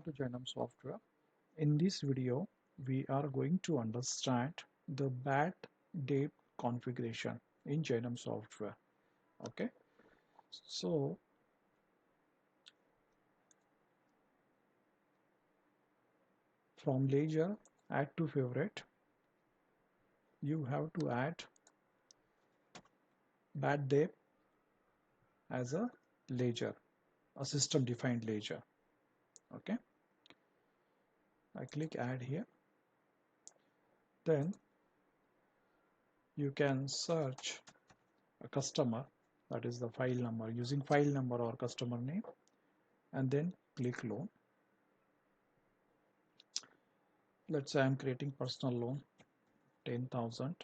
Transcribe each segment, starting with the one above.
to Genome Software. In this video, we are going to understand the bad debt configuration in Genome Software. Okay, so from ledger, add to favorite, you have to add bad debt as a ledger, a system defined ledger. Okay, I click add here. Then you can search a customer, that is the file number, using file number or customer name, and then click loan. Let's say I'm creating personal loan 10,000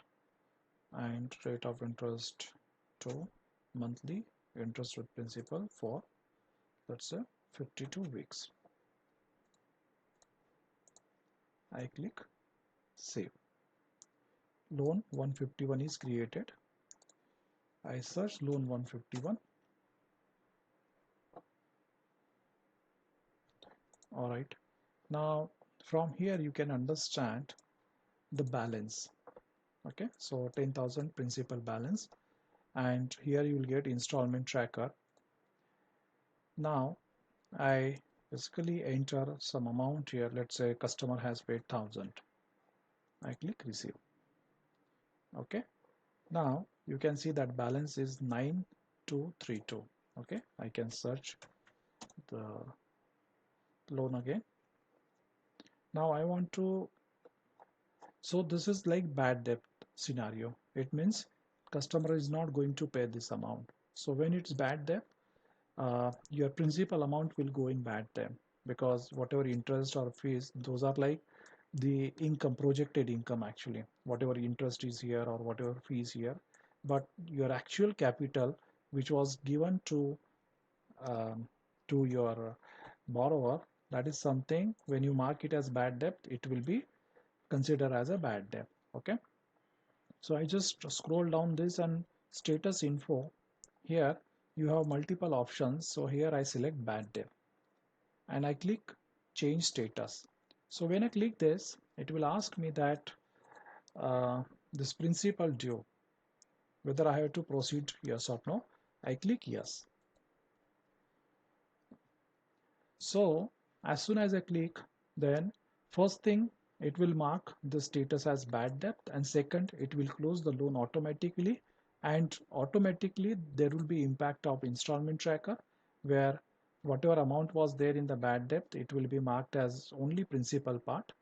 and rate of interest to monthly interest with principal for, let's say, 52 weeks. I click save. Loan 151 is created. I search loan 151. All right, now from here you can understand the balance. Okay, so 10,000 principal balance, and here you will get installment tracker. Now I basically enter some amount here. Let's say customer has paid 1,000. I click receive. Okay, now you can see that balance is 9232. Okay, I can search the loan again. Now I want to, so this is like bad debt scenario. It means customer is not going to pay this amount. So when it's bad debt, your principal amount will go in bad debt, because whatever interest or fees, those are like the income, projected income actually, whatever interest is here or whatever fees here, but your actual capital which was given um, to your borrower, that is something when you mark it as bad debt, it will be considered as a bad debt. Okay, so I just scroll down this and status info. Here you have multiple options, so here I select bad debt and I click change status. So when I click this, it will ask me that this principal due, whether I have to proceed yes or no. I click yes. So as soon as I click, then first thing, it will mark the status as bad debt, and second, it will close the loan automatically, and automatically there will be impact of installment tracker, where whatever amount was there in the bad debt, it will be marked as only principal part,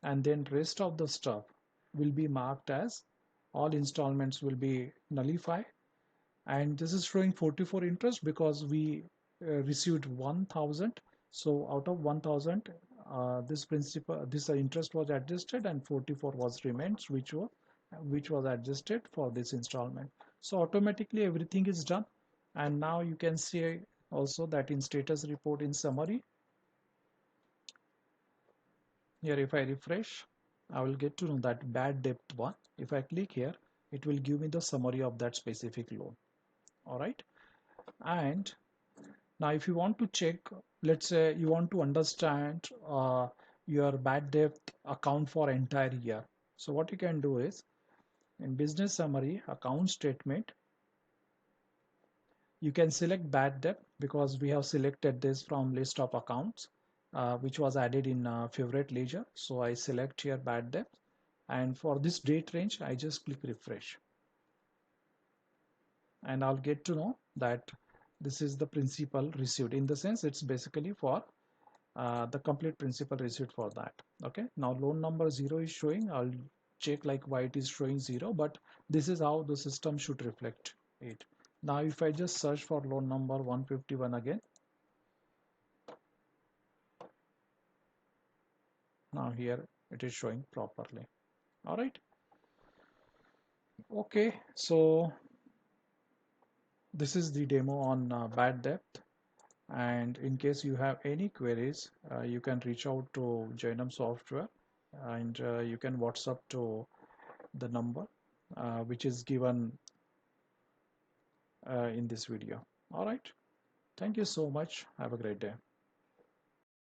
and then rest of the stuff will be marked as all installments will be nullified. And this is showing 44 interest because we received 1,000. So out of 1,000, this interest was adjusted, and 44 was remains, which was adjusted for this installment. So automatically everything is done. And now you can see also that in status report, in summary, here if I refresh, I will get to know that bad debt one. If I click here, it will give me the summary of that specific loan. All right, and now if you want to check, let's say you want to understand your bad debt account for entire year. So what you can do is, in business summary account statement, you can select bad debt because we have selected this from list of accounts which was added in favorite ledger. So I select here bad debt, and for this date range I just click refresh, and I'll get to know that this is the principal received. In the sense, it's basically for the complete principal receipt for that. Okay, now loan number 0 is showing. I'll check like why it is showing 0, but this is how the system should reflect it. Now if I just search for loan number 151 again, now here it is showing properly. All right, okay, so this is the demo on bad debt. And in case you have any queries, you can reach out to Genome Software, and you can WhatsApp to the number which is given in this video. All right, thank you so much. Have a great day.